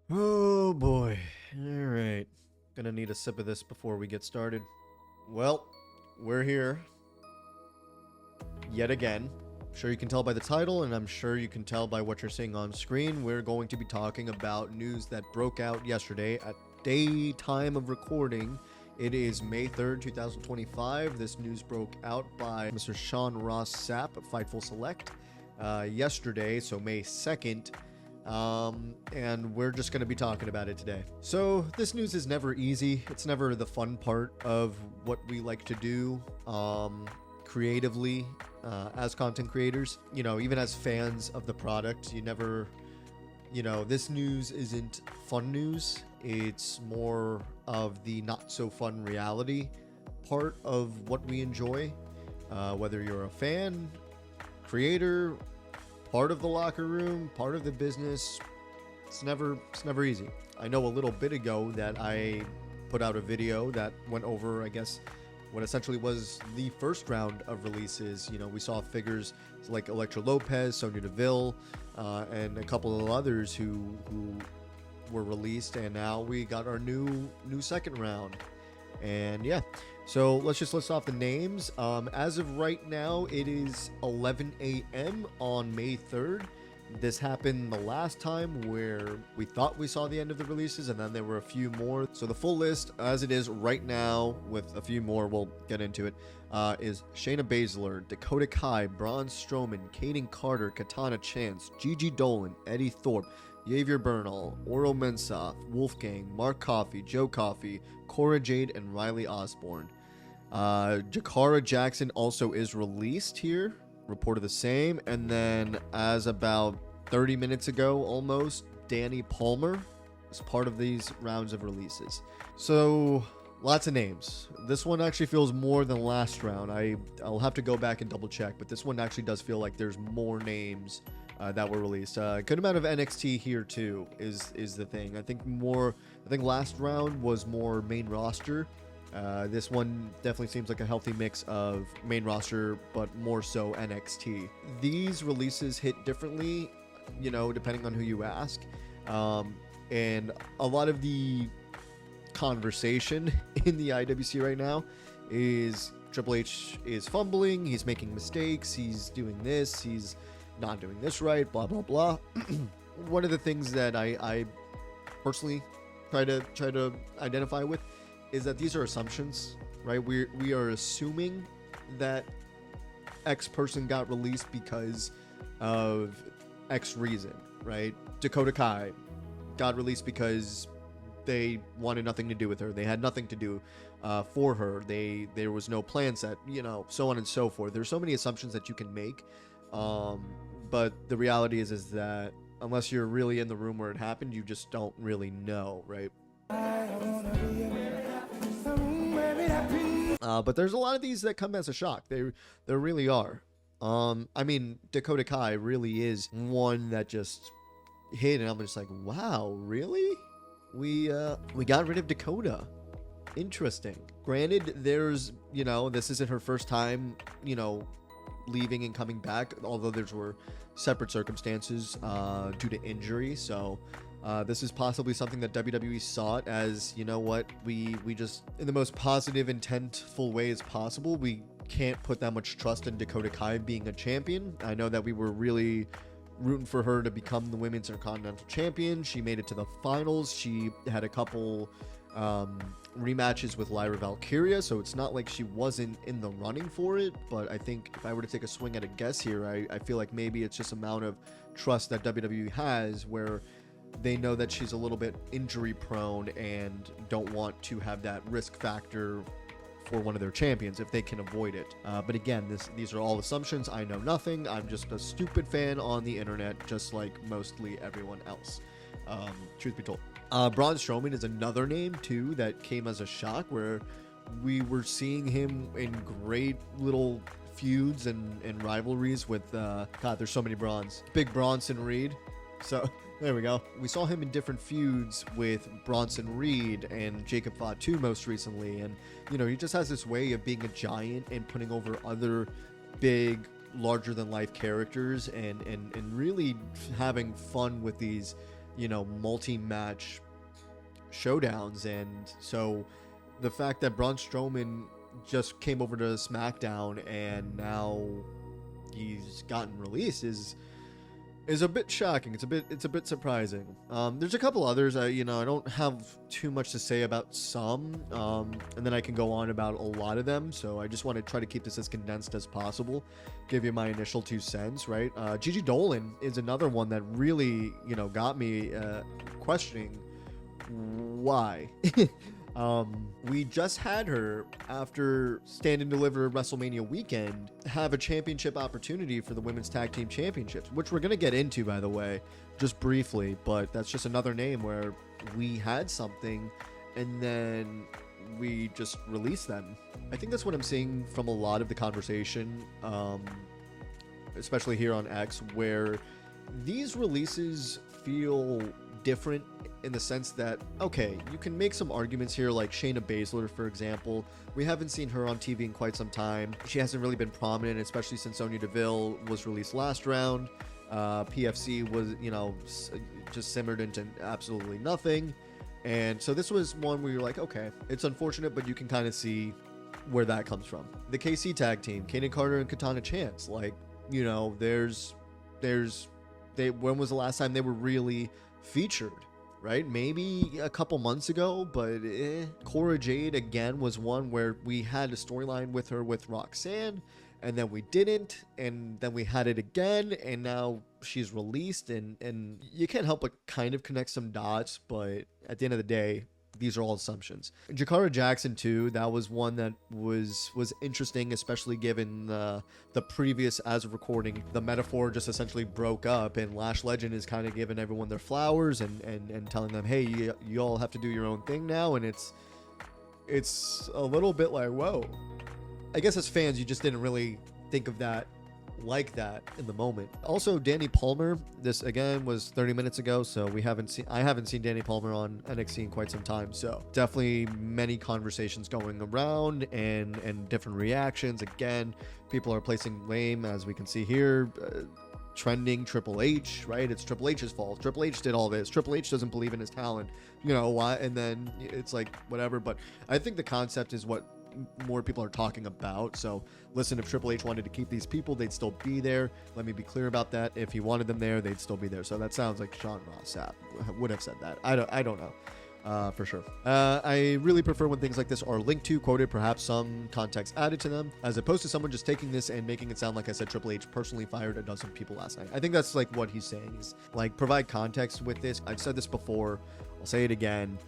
Oh boy. Alright. Gonna need a sip of this before we get started. Well, we're here. Yet again. Sure you can tell by the title, and I'm sure you can tell by what you're seeing on screen. We're going to be talking about news that broke out yesterday at daytime of recording. It is May 3rd, 2025. This news broke out by Mr. Sean Ross Sapp of Fightful Select yesterday, so May 2nd. And we're just going to be talking about it today. So this news is never easy. It's never the fun part of what we like to do creatively as content creators. You know, even as fans of the product, you never, this news isn't fun news. It's more of the not so fun reality part of what we enjoy. Whether you're a fan, creator, part of the locker room, part of the business, it's never easy. I know a little bit ago that I put out a video that went over, I guess, what essentially was the first round of releases. You know, we saw figures like Elektra Lopez, Sonya Deville, and a couple of others who were released, and now we got our new second round. And yeah, so let's list off the names. As of right now, it is 11 a.m. on May 3rd. This happened the last time where we thought we saw the end of the releases, and then there were a few more. So the full list, as it is right now, with a few more, we'll get into it, is Shayna Bayzler, Dakota Kai, Braun Strowman, Kaden Carter, Katana Chance, Gigi Dollin, Eddie Thorpe, Javier Bernal, Oro Mensah, Wolfgang, Mark Coffey, Joe Coffey, Cora Jade, and Riley Osborne. Jakara Jackson also is released here, reported the same. And then as about 30 minutes ago almost, Danny Palmer is part of these rounds of releases. So lots of names. This one actually feels more than last round. I'll have to go back and double check, but this one actually does feel like there's more names that were released. Good amount of NXT here too is the thing. I think last round was more main roster. This one definitely seems like a healthy mix of main roster, but more so NXT. These releases hit differently, depending on who you ask. And a lot of the conversation in the IWC right now is Triple H is fumbling, he's making mistakes, he's doing this, he's not doing this right, blah blah blah. One of the things that I personally try to identify with is that these are assumptions, right? We are assuming that X person got released because of X reason, right? Dakota Kai got released because they wanted nothing to do with her. They had nothing to do for her. There was no plan set, so on and so forth. There's so many assumptions that you can make. But the reality is that unless you're really in the room where it happened, you just don't really know, right? But there's a lot of these that come as a shock. There really are. I mean, Dakota Kai really is one that just hit, and I'm just like, wow, really? We got rid of Dakota. Interesting. Granted, there's, this isn't her first time, leaving and coming back, although there were separate circumstances due to injury. So this is possibly something that WWE saw it as, we just, in the most positive, intentful way as possible, we can't put that much trust in Dakota Kai being a champion. I know that we were really rooting for her to become the Women's Intercontinental Champion. She made it to the finals. She had a couple rematches with Lyra Valkyria, so it's not like she wasn't in the running for it. But I think if I were to take a swing at a guess here, I feel like maybe it's just amount of trust that WWE has, where they know that she's a little bit injury prone and don't want to have that risk factor for one of their champions if they can avoid it. But again, these are all assumptions. I know nothing. I'm just a stupid fan on the internet, just like mostly everyone else. Truth be told. Braun Strowman is another name too that came as a shock, where we were seeing him in great little feuds and rivalries with God, there's so many Brauns. Big Bronson Reed. So there we go. We saw him in different feuds with Bronson Reed and Jacob Fatu most recently, and he just has this way of being a giant and putting over other big, larger than life characters and really having fun with these multi-match showdowns. And so the fact that Braun Strowman just came over to SmackDown and now he's gotten released is a bit shocking. It's a bit surprising. There's a couple others. I don't have too much to say about some, and then I can go on about a lot of them. So I just want to try to keep this as condensed as possible. Give you my initial 2 cents, right? Gigi Dollin is another one that really, got me questioning why. We just had her, after Stand and Deliver WrestleMania weekend, have a championship opportunity for the Women's Tag Team Championships, which we're going to get into, by the way, just briefly, but that's just another name where we had something and then we just released them. I think that's what I'm seeing from a lot of the conversation, especially here on X, where these releases feel different in the sense that, okay, you can make some arguments here, like Shayna Bayzler, for example. We haven't seen her on TV in quite some time. She hasn't really been prominent, especially since Sonya Deville was released last round. PFC was, just simmered into absolutely nothing. And so this was one where you're like, okay, it's unfortunate, but you can kind of see where that comes from. The KC tag team, Kaden Carter and Katana Chance, like, when was the last time they were really featured, right? Maybe a couple months ago, but Cora Jade again was one where we had a storyline with her with Roxanne, and then we didn't, and then we had it again, and now she's released, and you can't help but kind of connect some dots, but at the end of the day, these are all assumptions. Jakara Jackson too, that was one that was interesting, especially given the previous, as of recording, the metaphor just essentially broke up, and Lash Legend is kind of giving everyone their flowers and telling them, hey, you all have to do your own thing now, and it's a little bit like, whoa. I guess as fans, you just didn't really think of that like that in the moment. Also, Danny Palmer, this again was 30 minutes ago, so I haven't seen Danny Palmer on NXT in quite some time, so definitely many conversations going around and different reactions. Again, people are placing blame, as we can see here, trending Triple H, right? It's Triple H's fault. Triple H did all this. Triple H doesn't believe in his talent, why? And then it's like whatever. But I think the concept is what more people are talking about. So listen, if Triple H wanted to keep these people, they'd still be there. Let me be clear about that. If he wanted them there, they'd still be there. So that sounds like Sean Ross Sapp would have said that. I don't know for sure. I really prefer when things like this are linked to, quoted, perhaps some context added to them, as opposed to someone just taking this and making it sound like I said Triple H personally fired a dozen people last night. I think that's like what he's saying, is like provide context with this. I've said this before, I'll say it again.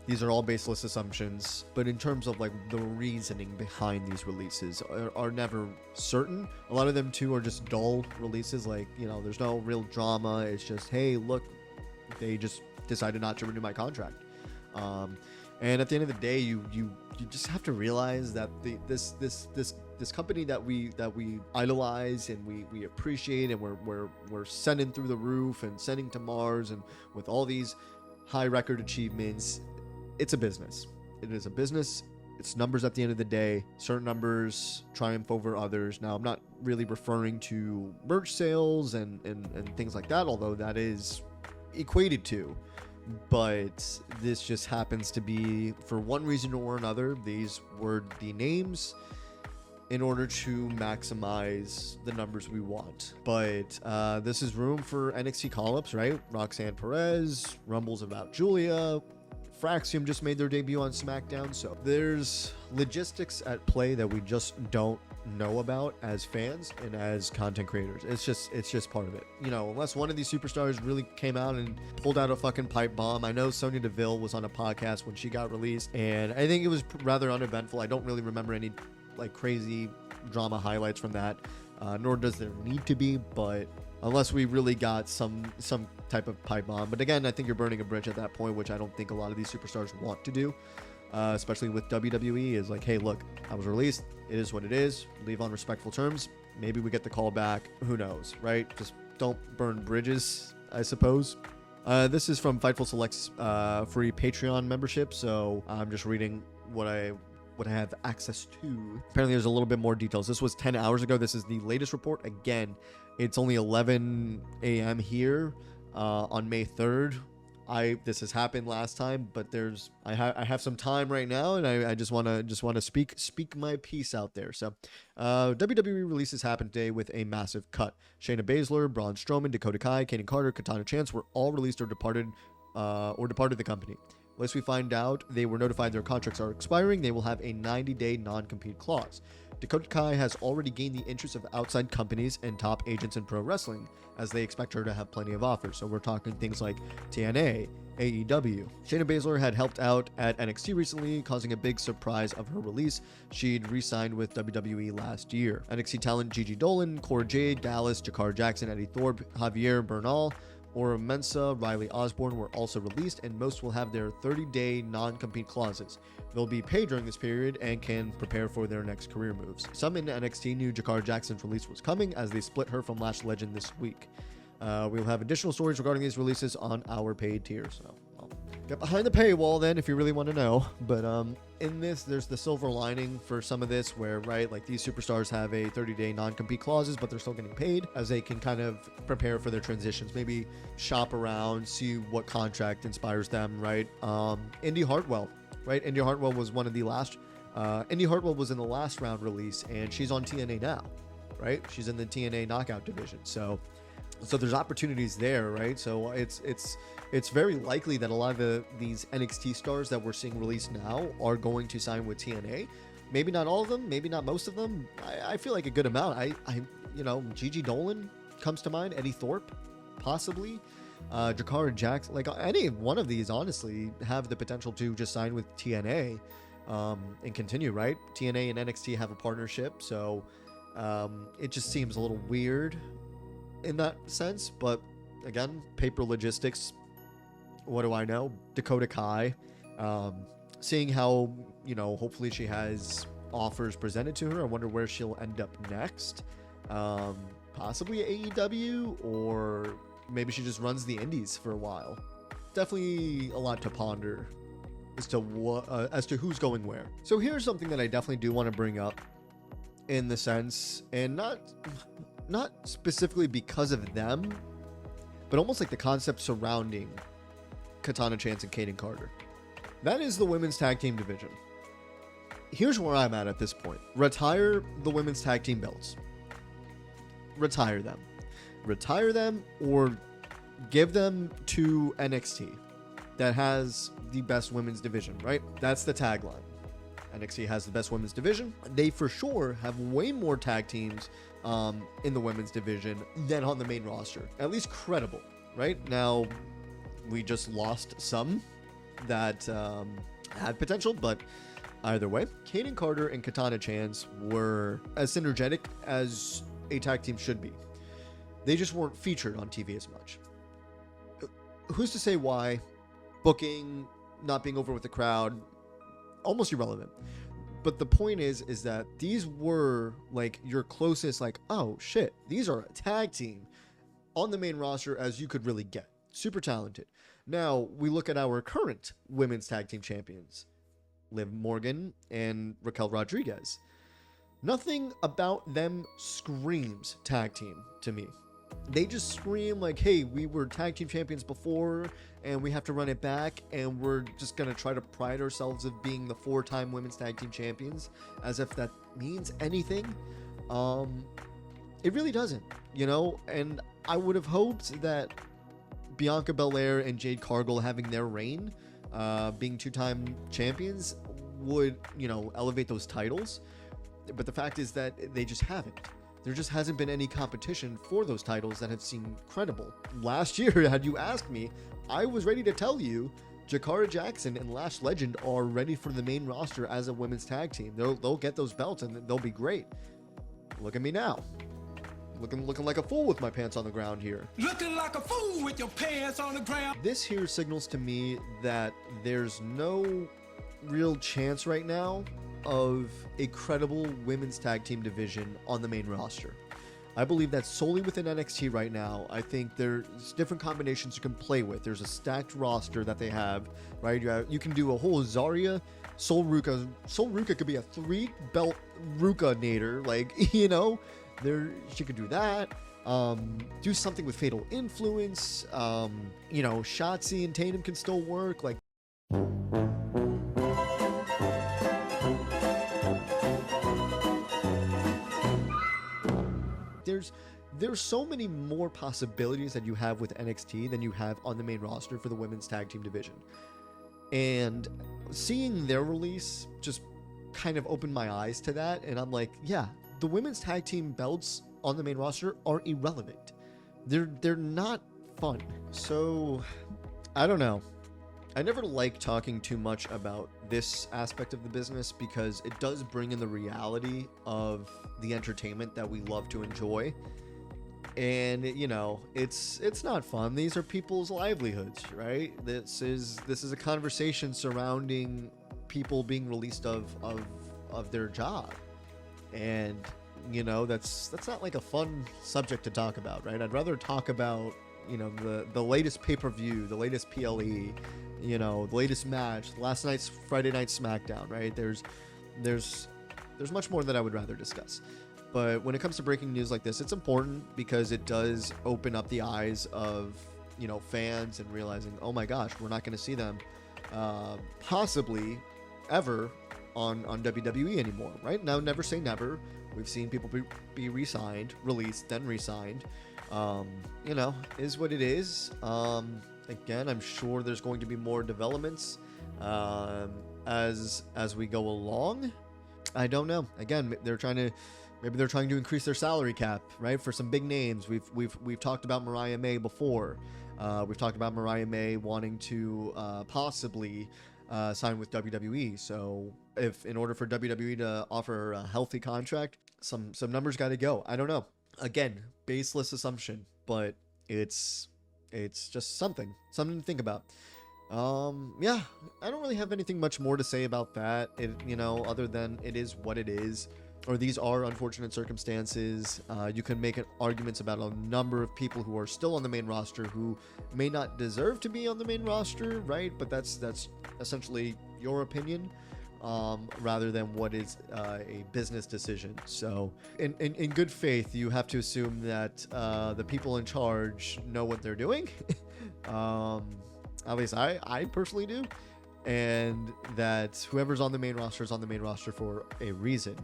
These are all baseless assumptions, but in terms of like the reasoning behind these releases are never certain. A lot of them too are just dull releases, like, there's no real drama. It's just, hey, look, they just decided not to renew my contract. And at the end of the day, you just have to realize that this company that we idolize and we appreciate, and we're sending through the roof and sending to Mars, and with all these high record achievements, it's a business. It is a business. It's numbers at the end of the day. Certain numbers triumph over others. Now, I'm not really referring to merch sales and things like that, although that is equated to. But this just happens to be, for one reason or another, these were the names in order to maximize the numbers we want. But this is room for NXT call-ups, right? Roxanne Perez, rumbles about Julia, Fraxium just made their debut on SmackDown, so there's logistics at play that we just don't know about as fans and as content creators. It's just part of it. Unless one of these superstars really came out and pulled out a fucking pipe bomb. I know Sonya Deville was on a podcast when she got released, and I think it was rather uneventful. I don't really remember any like crazy drama highlights from that, nor does there need to be, but unless we really got some type of pipe bomb. But again, I think you're burning a bridge at that point, which I don't think a lot of these superstars want to do, especially with WWE, is like, hey, look, I was released. It is what it is. Leave on respectful terms. Maybe we get the call back. Who knows, right? Just don't burn bridges, I suppose. This is from Fightful Select's free Patreon membership, so I'm just reading what I have access to. Apparently there's a little bit more details. This was 10 hours ago. This is the latest report. Again, it's only 11 a.m. here on May 3rd, This has happened last time, but I have some time right now, and I just want to speak my piece out there. So, WWE releases happened today with a massive cut. Shayna Baszler, Braun Strowman, Dakota Kai, Kaden Carter, Katana Chance were all released or departed the company. Unless we find out they were notified their contracts are expiring, they will have a 90-day non-compete clause. Dakota Kai has already gained the interest of outside companies and top agents in pro wrestling, as they expect her to have plenty of offers. So we're talking things like TNA, AEW. Shayna Baszler had helped out at NXT recently, causing a big surprise of her release. She'd re-signed with WWE last year. NXT talent Gigi Dollin, Cora Jade, Dallas, Jakar Jackson, Eddie Thorpe, Javier Bernal, Ora Mensa, Riley Osborne were also released, and most will have their 30-day non-compete clauses. They'll be paid during this period and can prepare for their next career moves. Some in NXT knew Jakar Jackson's release was coming, as they split her from Lash Legend this week. We'll have additional stories regarding these releases on our paid tier, so I'll get behind the paywall then if you really want to know. But in this, there's the silver lining for some of this where, right, like these superstars have a 30-day non-compete clauses, but they're still getting paid, as they can kind of prepare for their transitions, maybe shop around, see what contract inspires them, right? Indy Hartwell, right? Indy Hartwell was one of the last, Indy Hartwell was in the last round release, and she's on TNA now, right? She's in the TNA knockout division. So there's opportunities there, right? So it's very likely that a lot of these NXT stars that we're seeing released now are going to sign with TNA. Maybe not all of them, maybe not most of them. I feel like a good amount. Gigi Dolan comes to mind, Eddie Thorpe, possibly. Jakar Jackson, like any one of these, honestly, have the potential to just sign with TNA and continue, right? TNA and NXT have a partnership, so it just seems a little weird in that sense. But again, paper logistics, what do I know? Dakota Kai, seeing how, hopefully she has offers presented to her. I wonder where she'll end up next. Possibly AEW, or maybe she just runs the indies for a while. Definitely a lot to ponder as to who's going where. So here's something that I definitely do want to bring up, in the sense, and not specifically because of them, but almost like the concept surrounding Katana Chance and Kaden Carter. That is the women's tag team division. Here's where I'm at this point. Retire the women's tag team belts. Retire them, or give them to NXT, that has the best women's division, right? That's the tagline. NXT has the best women's division. They for sure have way more tag teams in the women's division than on the main roster. At least credible, right? Now, we just lost some that had potential, but either way, Kaden Carter and Katana Chance were as synergetic as a tag team should be. They just weren't featured on TV as much. Who's to say why? Booking, not being over with the crowd, almost irrelevant. But the point is that these were like your closest, like, oh shit, these are a tag team on the main roster as you could really get. Super talented. Now we look at our current women's tag team champions, Liv Morgan and Raquel Rodriguez. Nothing about them screams tag team to me. They just scream like, hey, we were tag team champions before and we have to run it back, and we're just going to try to pride ourselves of being the 4-time women's tag team champions, as if that means anything. It really doesn't, and I would have hoped that Bianca Belair and Jade Cargill having their reign, being 2-time champions, would, elevate those titles. But the fact is that they just haven't. There just hasn't been any competition for those titles that have seemed credible. Last year, had you asked me, I was ready to tell you Jakara Jackson and Lash Legend are ready for the main roster as a women's tag team. They'll get those belts and they'll be great. Look at me now. Looking like a fool with my pants on the ground here. Looking like a fool with your pants on the ground. This here signals to me that there's no real chance right now of a credible women's tag team division on the main roster. I believe that's solely within NXT right now. I think there's different combinations you can play with. There's a stacked roster that they have, right? You can do a whole Zarya, Sol Ruka. Sol Ruka could be a 3-belt Ruka-nator, like, she could do that. Do something with Fatal Influence. Shotzi and Tatum can still work. Like, there's so many more possibilities that you have with NXT than you have on the main roster for the women's tag team division. And seeing their release just kind of opened my eyes to that, and I'm like, yeah, the women's tag team belts on the main roster are irrelevant. They're not fun. So I don't know. I never like talking too much about this aspect of the business because it does bring in the reality of the entertainment that we love to enjoy. And it's not fun. These are people's livelihoods, right? This is a conversation surrounding people being released of their job. And that's not like a fun subject to talk about, right? I'd rather talk about the latest pay-per-view, the latest PLE, the latest match, last night's Friday Night SmackDown, right? There's much more that I would rather discuss. But when it comes to breaking news like this, it's important because it does open up the eyes of fans and realizing, oh my gosh, we're not going to see them possibly ever on WWE anymore, right? Now, never say never. We've seen people be re-signed, released, then re-signed. Is what it is. Again, I'm sure there's going to be more developments as we go along. I don't know. Again, maybe they're trying to increase their salary cap, right? For some big names. We've talked about Mariah May before. We've talked about Mariah May wanting to possibly sign with WWE. So if in order for WWE to offer her a healthy contract, some numbers got to go. I don't know. Again, baseless assumption, but it's just something to think about. Yeah, I don't really have anything much more to say about that. Other than it is what it is, or these are unfortunate circumstances. You can make arguments about a number of people who are still on the main roster who may not deserve to be on the main roster, right? But that's essentially your opinion, rather than what is a business decision. So in good faith, you have to assume that the people in charge know what they're doing. At least I personally do. And that whoever's on the main roster is on the main roster for a reason.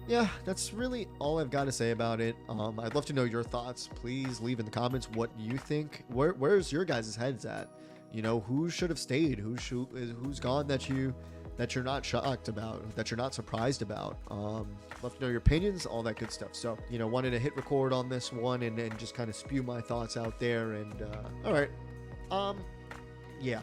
Yeah, that's really all I've got to say about it. I'd love to know your thoughts. Please leave in the comments what you think. Where's your guys' heads at? Who should have stayed? Who's gone that you're not shocked about, that you're not surprised about? Love to know your opinions, all that good stuff. So, wanted to hit record on this one and just kind of spew my thoughts out there. And all right, yeah.